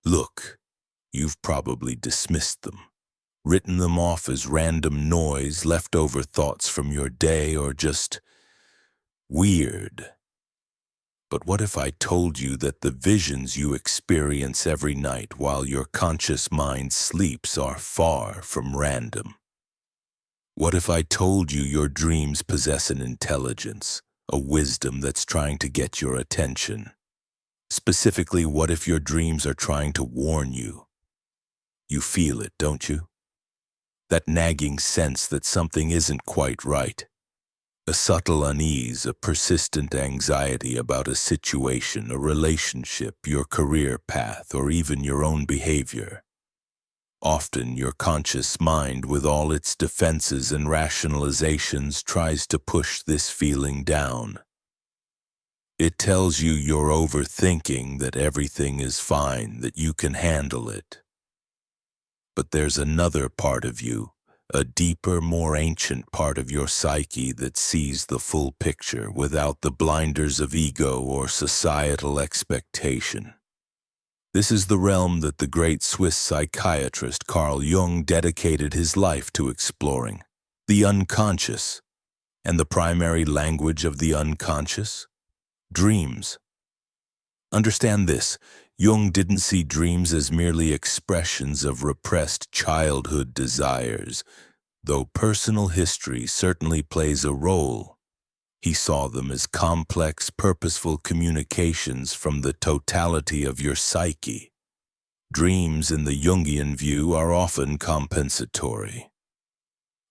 Look, you've probably dismissed them, written them off as random noise, leftover thoughts from your day, or just weird. But what if I told you that the visions you experience every night while your conscious mind sleeps are far from random? What if I told you your dreams possess an intelligence, a wisdom that's trying to get your attention? Specifically, what if your dreams are trying to warn you? You feel it, don't you? That nagging sense that something isn't quite right. A subtle unease, a persistent anxiety about a situation, a relationship, your career path, or even your own behavior. Often your conscious mind, with all its defenses and rationalizations, tries to push this feeling down. It tells you you're overthinking, that everything is fine, that you can handle it. But there's another part of you, a deeper, more ancient part of your psyche that sees the full picture without the blinders of ego or societal expectation. This is the realm that the great Swiss psychiatrist Carl Jung dedicated his life to exploring, the unconscious. And the primary language of the unconscious? Dreams. Understand this, Jung didn't see dreams as merely expressions of repressed childhood desires, though personal history certainly plays a role. He saw them as complex, purposeful communications from the totality of your psyche. Dreams, in the Jungian view, are often compensatory.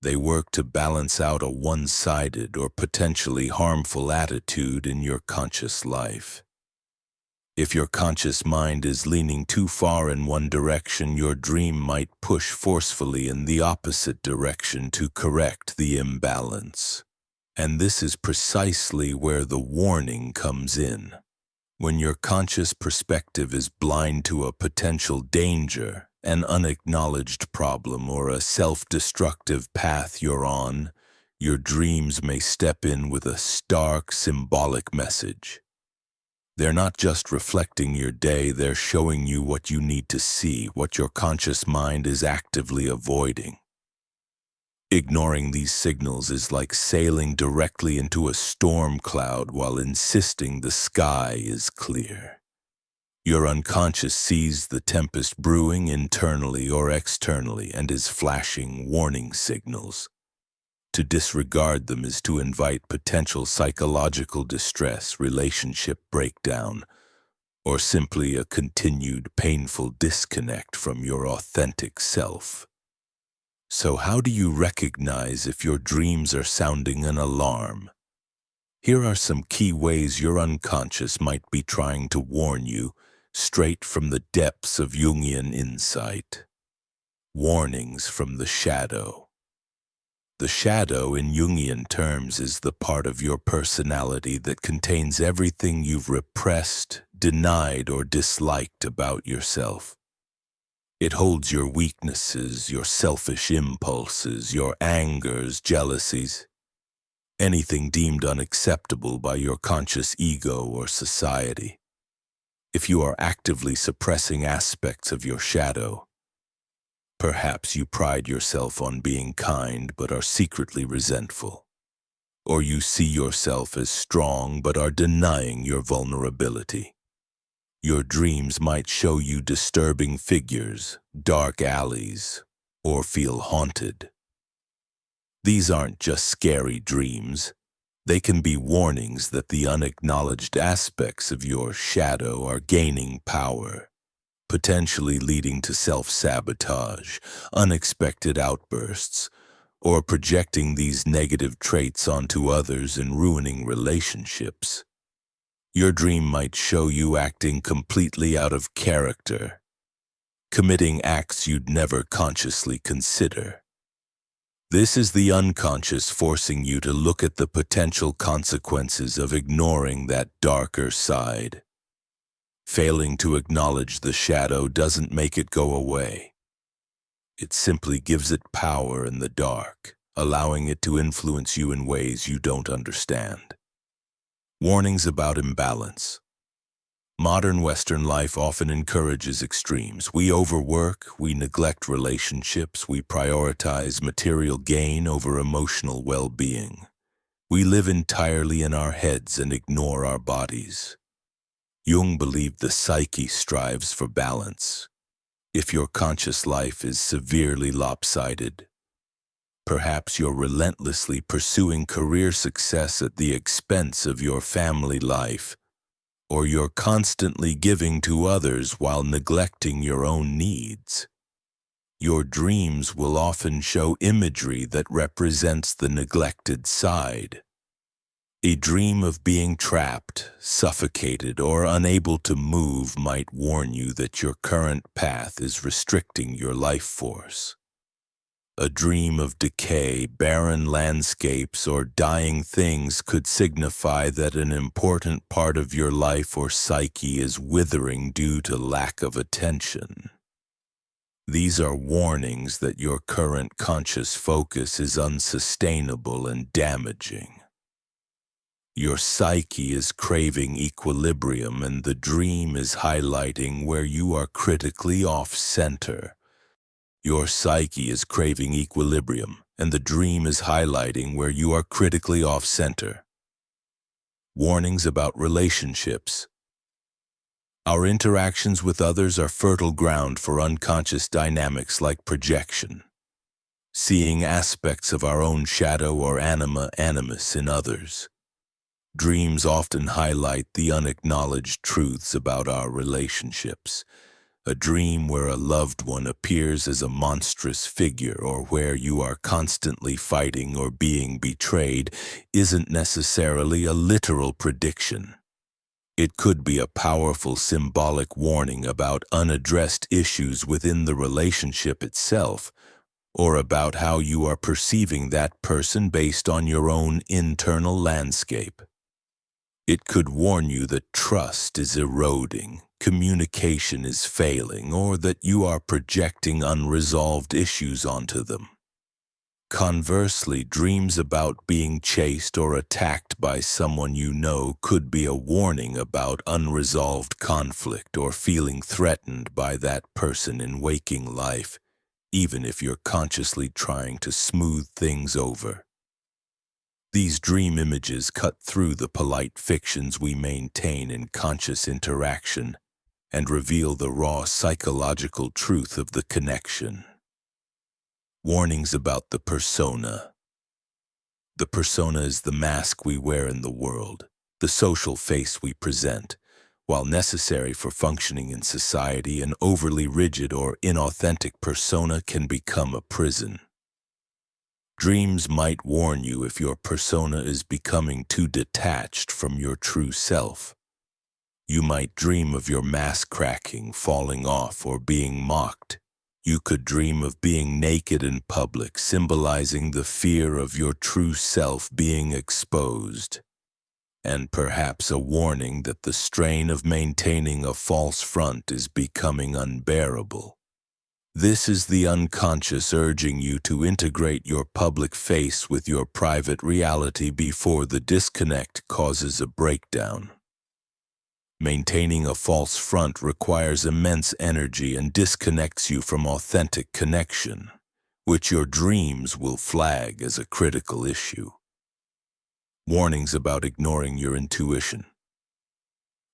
They work to balance out a one-sided or potentially harmful attitude in your conscious life. If your conscious mind is leaning too far in one direction, your dream might push forcefully in the opposite direction to correct the imbalance. And this is precisely where the warning comes in. When your conscious perspective is blind to a potential danger, an unacknowledged problem, or a self-destructive path you're on, your dreams may step in with a stark, symbolic message. They're not just reflecting your day, they're showing you what you need to see, what your conscious mind is actively avoiding. Ignoring these signals is like sailing directly into a storm cloud while insisting the sky is clear. Your unconscious sees the tempest brewing internally or externally and is flashing warning signals. To disregard them is to invite potential psychological distress, relationship breakdown, or simply a continued painful disconnect from your authentic self. So how do you recognize if your dreams are sounding an alarm? Here are some key ways your unconscious might be trying to warn you, straight from the depths of Jungian insight. Warnings from the shadow. The shadow, in Jungian terms, is the part of your personality that contains everything you've repressed, denied, or disliked about yourself. It holds your weaknesses, your selfish impulses, your angers, jealousies, anything deemed unacceptable by your conscious ego or society. If you are actively suppressing aspects of your shadow, perhaps you pride yourself on being kind but are secretly resentful, or you see yourself as strong but are denying your vulnerability. Your dreams might show you disturbing figures, dark alleys, or feel haunted. These aren't just scary dreams. They can be warnings that the unacknowledged aspects of your shadow are gaining power, potentially leading to self-sabotage, unexpected outbursts, or projecting these negative traits onto others and ruining relationships. Your dream might show you acting completely out of character, committing acts you'd never consciously consider. This is the unconscious forcing you to look at the potential consequences of ignoring that darker side. Failing to acknowledge the shadow doesn't make it go away. It simply gives it power in the dark, allowing it to influence you in ways you don't understand. Warnings about imbalance. Modern Western life often encourages extremes. We overwork, we neglect relationships, we prioritize material gain over emotional well-being. We live entirely in our heads and ignore our bodies. Jung believed the psyche strives for balance. If your conscious life is severely lopsided, perhaps you're relentlessly pursuing career success at the expense of your family life, or you're constantly giving to others while neglecting your own needs. Your dreams will often show imagery that represents the neglected side. A dream of being trapped, suffocated, or unable to move might warn you that your current path is restricting your life force. A dream of decay, barren landscapes, or dying things could signify that an important part of your life or psyche is withering due to lack of attention. These are warnings that your current conscious focus is unsustainable and damaging. Your psyche is craving equilibrium, and the dream is highlighting where you are critically off-center. Your psyche is craving equilibrium, and the dream is highlighting where you are critically off-center. Warnings about relationships. Our interactions with others are fertile ground for unconscious dynamics like projection, seeing aspects of our own shadow or animus in others. Dreams often highlight the unacknowledged truths about our relationships. A dream where a loved one appears as a monstrous figure or where you are constantly fighting or being betrayed isn't necessarily a literal prediction. It could be a powerful symbolic warning about unaddressed issues within the relationship itself, or about how you are perceiving that person based on your own internal landscape. It could warn you that trust is eroding, communication is failing, or that you are projecting unresolved issues onto them. Conversely, dreams about being chased or attacked by someone you know could be a warning about unresolved conflict or feeling threatened by that person in waking life, even if you're consciously trying to smooth things over. These dream images cut through the polite fictions we maintain in conscious interaction and reveal the raw psychological truth of the connection. Warnings about the persona. The persona is the mask we wear in the world, the social face we present. While necessary for functioning in society, an overly rigid or inauthentic persona can become a prison. Dreams might warn you if your persona is becoming too detached from your true self. You might dream of your mask cracking, falling off, or being mocked. You could dream of being naked in public, symbolizing the fear of your true self being exposed. And perhaps a warning that the strain of maintaining a false front is becoming unbearable. This is the unconscious urging you to integrate your public face with your private reality before the disconnect causes a breakdown. Maintaining a false front requires immense energy and disconnects you from authentic connection, which your dreams will flag as a critical issue. Warnings about ignoring your intuition.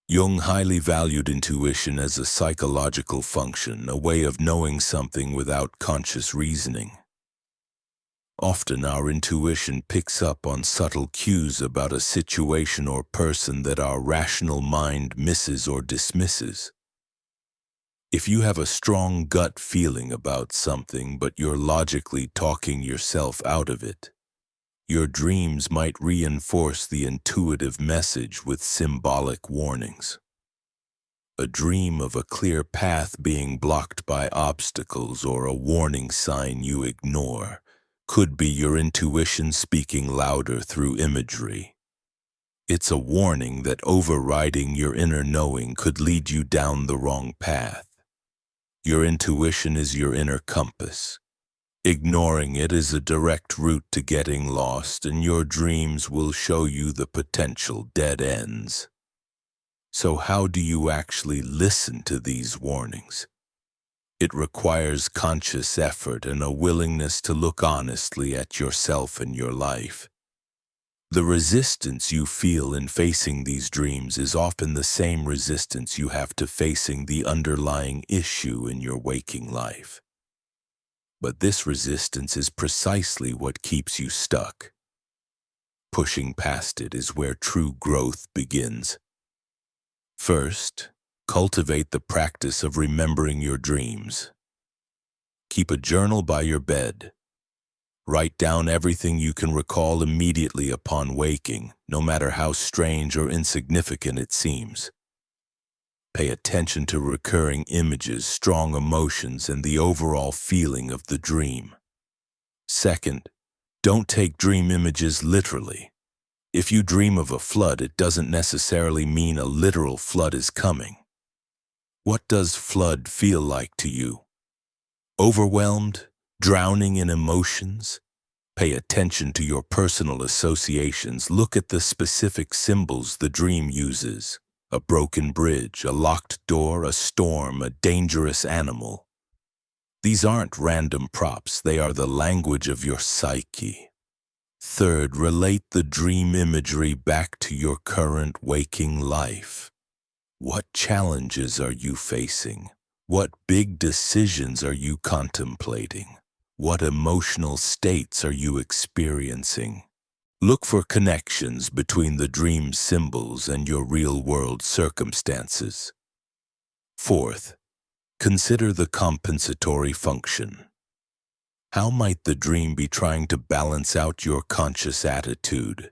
Jung highly valued intuition as a psychological function, a way of knowing something without conscious reasoning. Often our intuition picks up on subtle cues about a situation or person that our rational mind misses or dismisses. If you have a strong gut feeling about something but you're logically talking yourself out of it, your dreams might reinforce the intuitive message with symbolic warnings. A dream of a clear path being blocked by obstacles or a warning sign you ignore could be your intuition speaking louder through imagery. It's a warning that overriding your inner knowing could lead you down the wrong path. Your intuition is your inner compass. Ignoring it is a direct route to getting lost, and your dreams will show you the potential dead ends. So how do you actually listen to these warnings? It requires conscious effort and a willingness to look honestly at yourself and your life. The resistance you feel in facing these dreams is often the same resistance you have to facing the underlying issue in your waking life. But this resistance is precisely what keeps you stuck. Pushing past it is where true growth begins. First, cultivate the practice of remembering your dreams. Keep a journal by your bed. Write down everything you can recall immediately upon waking, no matter how strange or insignificant it seems. Pay attention to recurring images, strong emotions, and the overall feeling of the dream. Second, don't take dream images literally. If you dream of a flood, it doesn't necessarily mean a literal flood is coming. What does flood feel like to you? Overwhelmed? Drowning in emotions? Pay attention to your personal associations. Look at the specific symbols the dream uses. A broken bridge, a locked door, a storm, a dangerous animal. These aren't random props. They are the language of your psyche. Third, relate the dream imagery back to your current waking life. What challenges are you facing? What big decisions are you contemplating? What emotional states are you experiencing? Look for connections between the dream symbols and your real-world circumstances. Fourth, consider the compensatory function. How might the dream be trying to balance out your conscious attitude?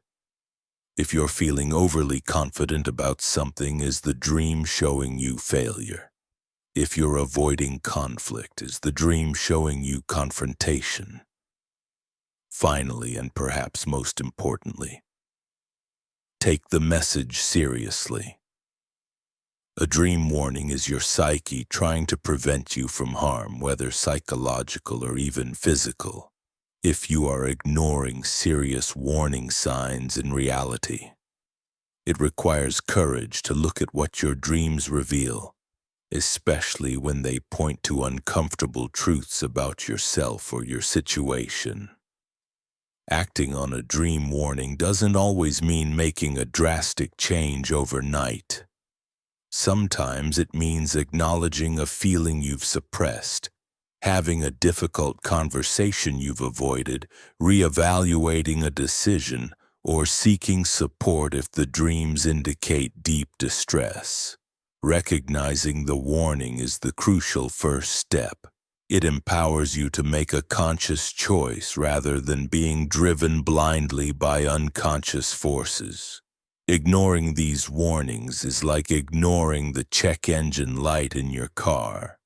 If you're feeling overly confident about something, is the dream showing you failure? If you're avoiding conflict, is the dream showing you confrontation? Finally, and perhaps most importantly, take the message seriously. A dream warning is your psyche trying to prevent you from harm, whether psychological or even physical. If you are ignoring serious warning signs in reality, it requires courage to look at what your dreams reveal, especially when they point to uncomfortable truths about yourself or your situation. Acting on a dream warning doesn't always mean making a drastic change overnight. Sometimes it means acknowledging a feeling you've suppressed, having a difficult conversation you've avoided, reevaluating a decision, or seeking support if the dreams indicate deep distress. Recognizing the warning is the crucial first step. It empowers you to make a conscious choice rather than being driven blindly by unconscious forces. Ignoring these warnings is like ignoring the check engine light in your car.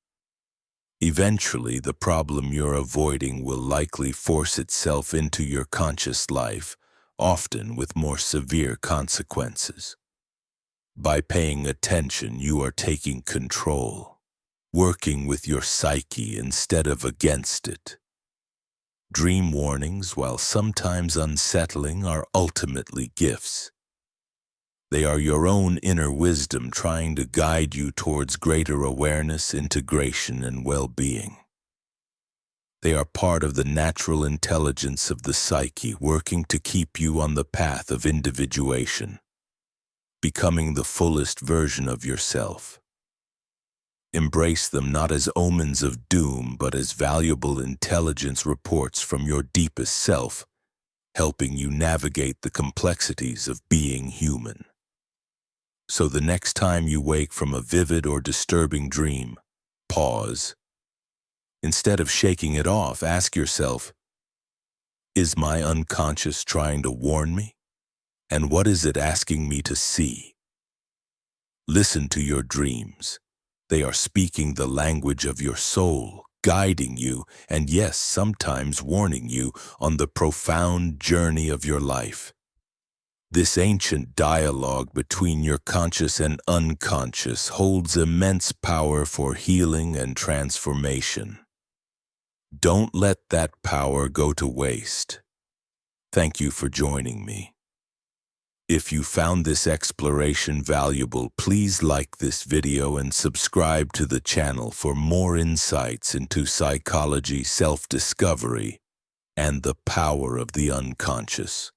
Eventually, the problem you're avoiding will likely force itself into your conscious life, often with more severe consequences. By paying attention, you are taking control, working with your psyche instead of against it. Dream warnings, while sometimes unsettling, are ultimately gifts. They are your own inner wisdom trying to guide you towards greater awareness, integration, and well-being. They are part of the natural intelligence of the psyche working to keep you on the path of individuation, becoming the fullest version of yourself. Embrace them not as omens of doom, but as valuable intelligence reports from your deepest self, helping you navigate the complexities of being human. So the next time you wake from a vivid or disturbing dream, pause. Instead of shaking it off, ask yourself, is my unconscious trying to warn me? And what is it asking me to see? Listen to your dreams. They are speaking the language of your soul, guiding you, and yes, sometimes warning you on the profound journey of your life. This ancient dialogue between your conscious and unconscious holds immense power for healing and transformation. Don't let that power go to waste. Thank you for joining me. If you found this exploration valuable, please like this video and subscribe to the channel for more insights into psychology, self-discovery, and the power of the unconscious.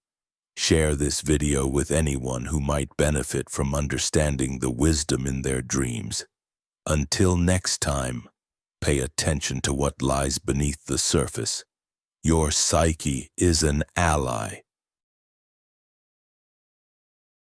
Share this video with anyone who might benefit from understanding the wisdom in their dreams. Until next time, pay attention to what lies beneath the surface. Your psyche is an ally,